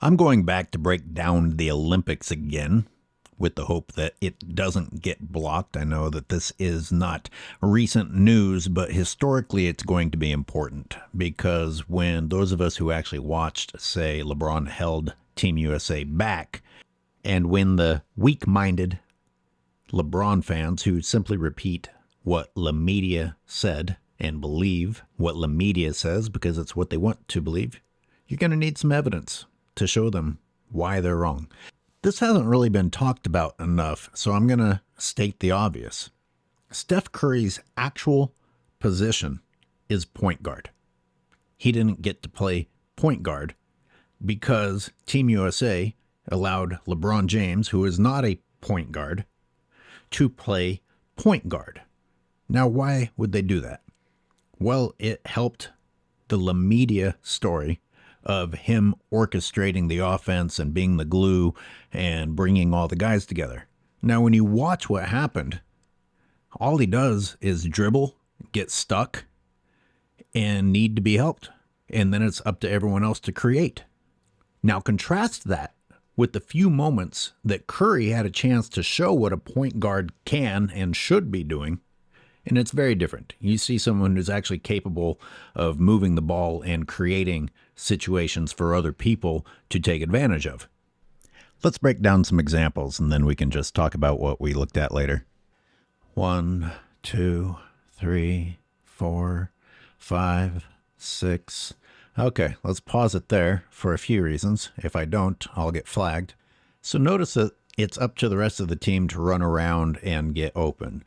I'm going back to break down the Olympics again with the hope that it doesn't get blocked. I know that this is not recent news, but historically it's going to be important because when those of us who actually watched, say, LeBron held Team USA back, and when the weak-minded LeBron fans who simply repeat what La Media said and believe what La Media says because it's what they want to believe, you're going to need some evidence to show them why they're wrong. This hasn't really been talked about enough, so I'm going to state the obvious. Steph Curry's actual position is point guard. He didn't get to play point guard because Team USA allowed LeBron James, who is not a point guard, to play point guard. Now, why would they do that? Well, it helped the La Media story of him orchestrating the offense and being the glue and bringing all the guys together. Now, when you watch what happened, all he does is dribble, get stuck, and need to be helped. And then it's up to everyone else to create. Now, contrast that with the few moments that Curry had a chance to show what a point guard can and should be doing, and it's very different. You see someone who's actually capable of moving the ball and creating situations for other people to take advantage of. Let's break down some examples, and then we can just talk about what we looked at later. 1, 2, 3, 4, 5, 6. Okay, let's pause it there for a few reasons. If I don't, I'll get flagged. So notice that it's up to the rest of the team to run around and get open.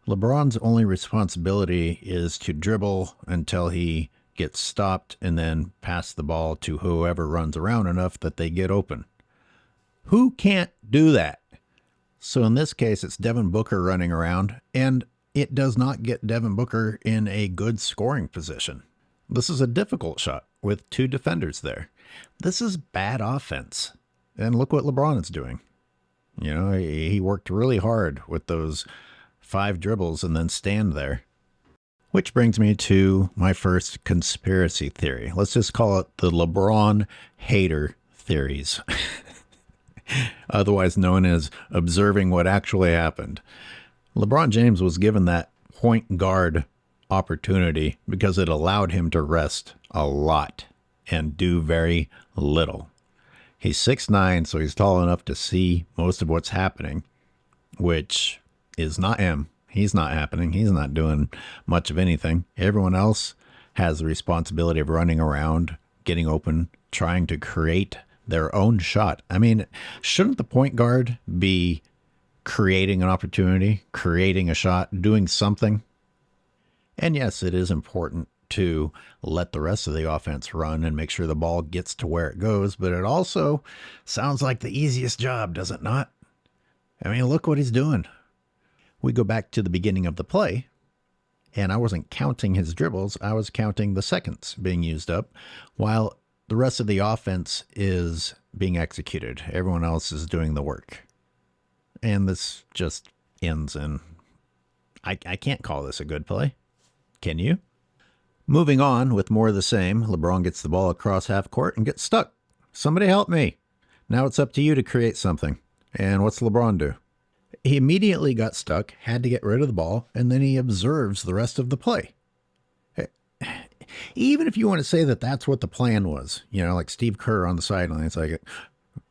LeBron's only responsibility is to dribble until he gets stopped and then pass the ball to whoever runs around enough that they get open. Who can't do that? So in this case, it's Devin Booker running around, and it does not get Devin Booker in a good scoring position. This is a difficult shot with two defenders there. This is bad offense. And look what LeBron is doing. You know, he worked really hard with those 5 dribbles and then stand there. Which brings me to my first conspiracy theory. Let's just call it the LeBron hater theories. Otherwise known as observing what actually happened. LeBron James was given that point guard opportunity because it allowed him to rest a lot and do very little. He's 6'9", so he's tall enough to see most of what's happening, which is not him. He's not happening. He's not doing much of anything. Everyone else has the responsibility of running around, getting open, trying to create their own shot. I mean, shouldn't the point guard be creating an opportunity, creating a shot, doing something? And yes, it is important to let the rest of the offense run and make sure the ball gets to where it goes, but it also sounds like the easiest job, does it not? I mean, look what he's doing. We go back to the beginning of the play, and I wasn't counting his dribbles. I was counting the seconds being used up while the rest of the offense is being executed. Everyone else is doing the work. And this just ends in, I can't call this a good play. Can you? Moving on with more of the same, LeBron gets the ball across half court and gets stuck. Somebody help me. Now it's up to you to create something. And what's LeBron do? He immediately got stuck, had to get rid of the ball, and then he observes the rest of the play. Even if you want to say that that's what the plan was, you know, like Steve Kerr on the sideline, it's like,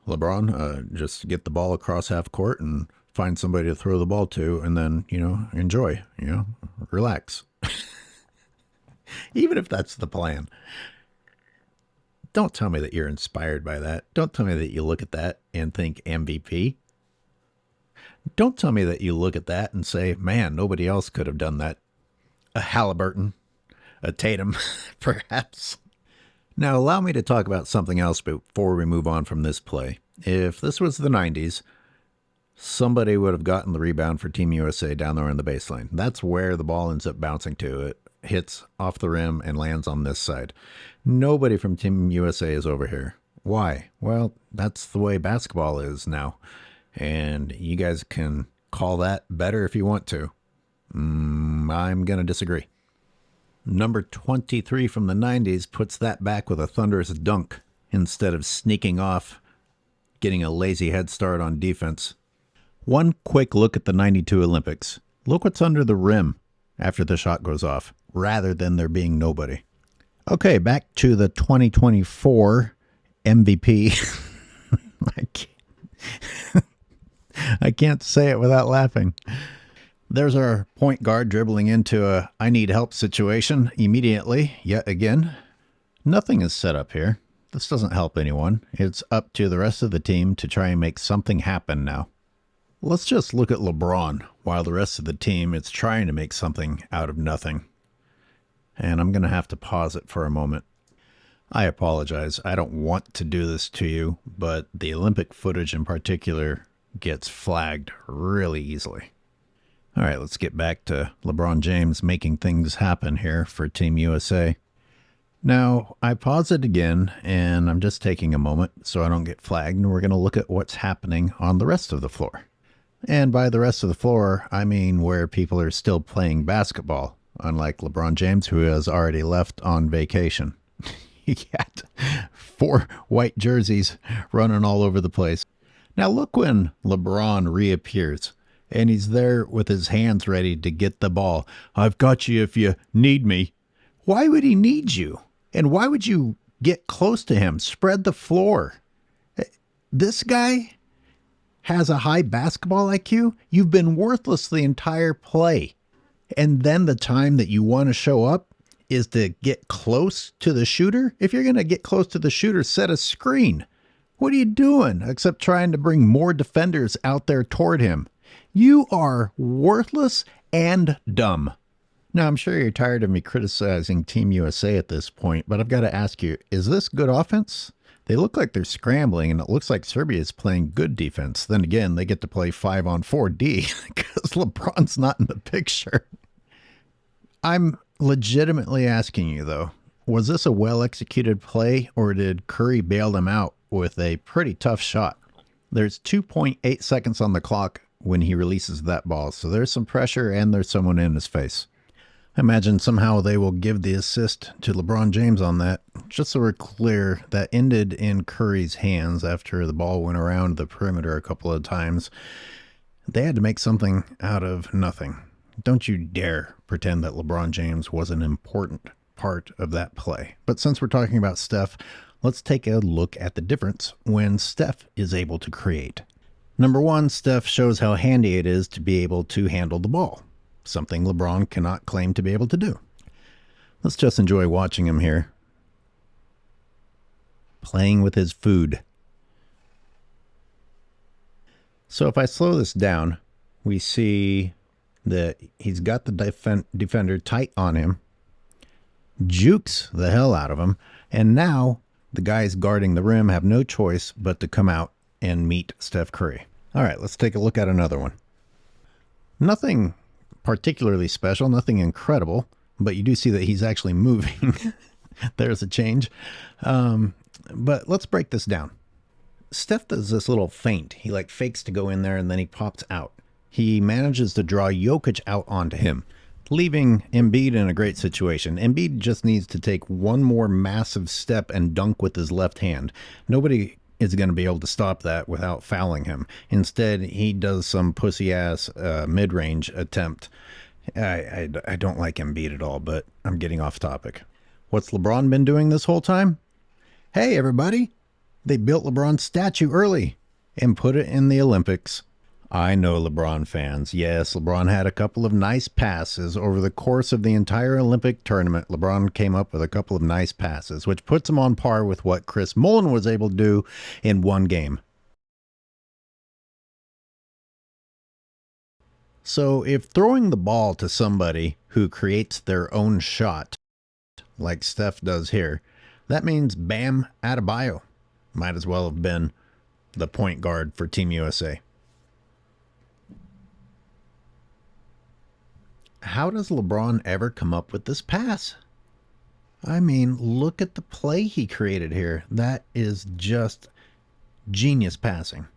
LeBron, just get the ball across half court and find somebody to throw the ball to, and then, you know, enjoy, you know, relax. Even if that's the plan. Don't tell me that you're inspired by that. Don't tell me that you look at that and think MVP. Don't tell me that you look at that and say, man, nobody else could have done that. A Halliburton, a Tatum, perhaps. Now, allow me to talk about something else before we move on from this play. If this was the 90s, somebody would have gotten the rebound for Team USA down there in the baseline. That's where the ball ends up bouncing to. It hits off the rim and lands on this side. Nobody from Team USA is over here. Why? Well, that's the way basketball is now. And you guys can call that better if you want to. I'm going to disagree. Number 23 from the 90s puts that back with a thunderous dunk instead of sneaking off, getting a lazy head start on defense. One quick look at the 92 Olympics. Look what's under the rim after the shot goes off, rather than there being nobody. Okay, back to the 2024 MVP. I can't say it without laughing. There's our point guard dribbling into a I need help situation immediately, yet again. Nothing is set up here. This doesn't help anyone. It's up to the rest of the team to try and make something happen now. Let's just look at LeBron while the rest of the team is trying to make something out of nothing. And I'm going to have to pause it for a moment. I apologize. I don't want to do this to you, but the Olympic footage in particular gets flagged really easily. All right, let's get back to LeBron James making things happen here for Team USA. Now, I pause it again, and I'm just taking a moment so I don't get flagged, and we're going to look at what's happening on the rest of the floor. And by the rest of the floor, I mean where people are still playing basketball, unlike LeBron James, who has already left on vacation. He got 4 white jerseys running all over the place. Now look when LeBron reappears, and he's there with his hands ready to get the ball. I've got you if you need me. Why would he need you? And why would you get close to him? Spread the floor. This guy has a high basketball IQ. You've been worthless the entire play. And then the time that you want to show up is to get close to the shooter. If you're going to get close to the shooter, set a screen. What are you doing except trying to bring more defenders out there toward him? You are worthless and dumb. Now, I'm sure you're tired of me criticizing Team USA at this point, but I've got to ask you, is this good offense? They look like they're scrambling, and it looks like Serbia is playing good defense. Then again, they get to play 5-on-4D because LeBron's not in the picture. I'm legitimately asking you, though, was this a well-executed play, or did Curry bail them out with a pretty tough shot? There's 2.8 seconds on the clock when he releases that ball, so there's some pressure and there's someone in his face. I imagine somehow they will give the assist to LeBron James on that. Just so we're clear, that ended in Curry's hands after the ball went around the perimeter a couple of times. They had to make something out of nothing. Don't you dare pretend that LeBron James was an important part of that play. But since we're talking about Steph, let's take a look at the difference when Steph is able to create. Number one, Steph shows how handy it is to be able to handle the ball, something LeBron cannot claim to be able to do. Let's just enjoy watching him here, playing with his food. So if I slow this down, we see that he's got the defender tight on him, jukes the hell out of him, and now the guys guarding the rim have no choice but to come out and meet Steph Curry. All right, let's take a look at another one. Nothing particularly special, nothing incredible, but you do see that he's actually moving. There's a change. But let's break this down. Steph does this little feint. He like fakes to go in there and then he pops out. He manages to draw Jokic out onto him, leaving Embiid in a great situation. Embiid just needs to take one more massive step and dunk with his left hand. Nobody is going to be able to stop that without fouling him. Instead, he does some pussy-ass mid-range attempt. I don't like Embiid at all, but I'm getting off topic. What's LeBron been doing this whole time? Hey, everybody. They built LeBron's statue early and put it in the Olympics. I know LeBron fans. Yes, LeBron had a couple of nice passes over the course of the entire Olympic tournament. LeBron came up with a couple of nice passes, which puts him on par with what Chris Mullin was able to do in one game. So if throwing the ball to somebody who creates their own shot, like Steph does here, that means Bam Adebayo might as well have been the point guard for Team USA. How does LeBron ever come up with this pass? I mean, look at the play he created here. That is just genius passing.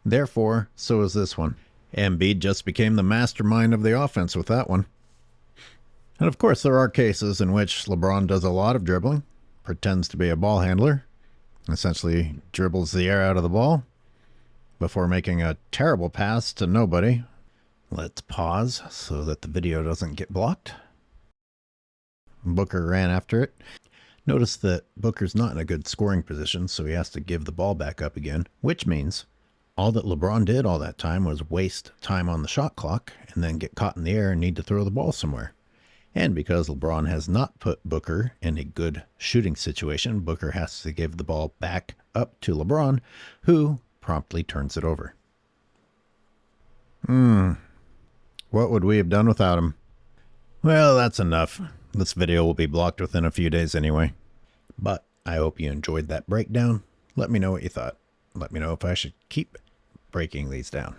Therefore, so is this one. Embiid just became the mastermind of the offense with that one. And of course, there are cases in which LeBron does a lot of dribbling, pretends to be a ball handler, essentially dribbles the air out of the ball before making a terrible pass to nobody. Let's pause so that the video doesn't get blocked. Booker ran after it. Notice that Booker's not in a good scoring position, so he has to give the ball back up again, which means all that LeBron did all that time was waste time on the shot clock and then get caught in the air and need to throw the ball somewhere. And because LeBron has not put Booker in a good shooting situation, Booker has to give the ball back up to LeBron, who promptly turns it over. What would we have done without him? Well, that's enough. This video will be blocked within a few days anyway. But I hope you enjoyed that breakdown. Let me know what you thought. Let me know if I should keep breaking these down.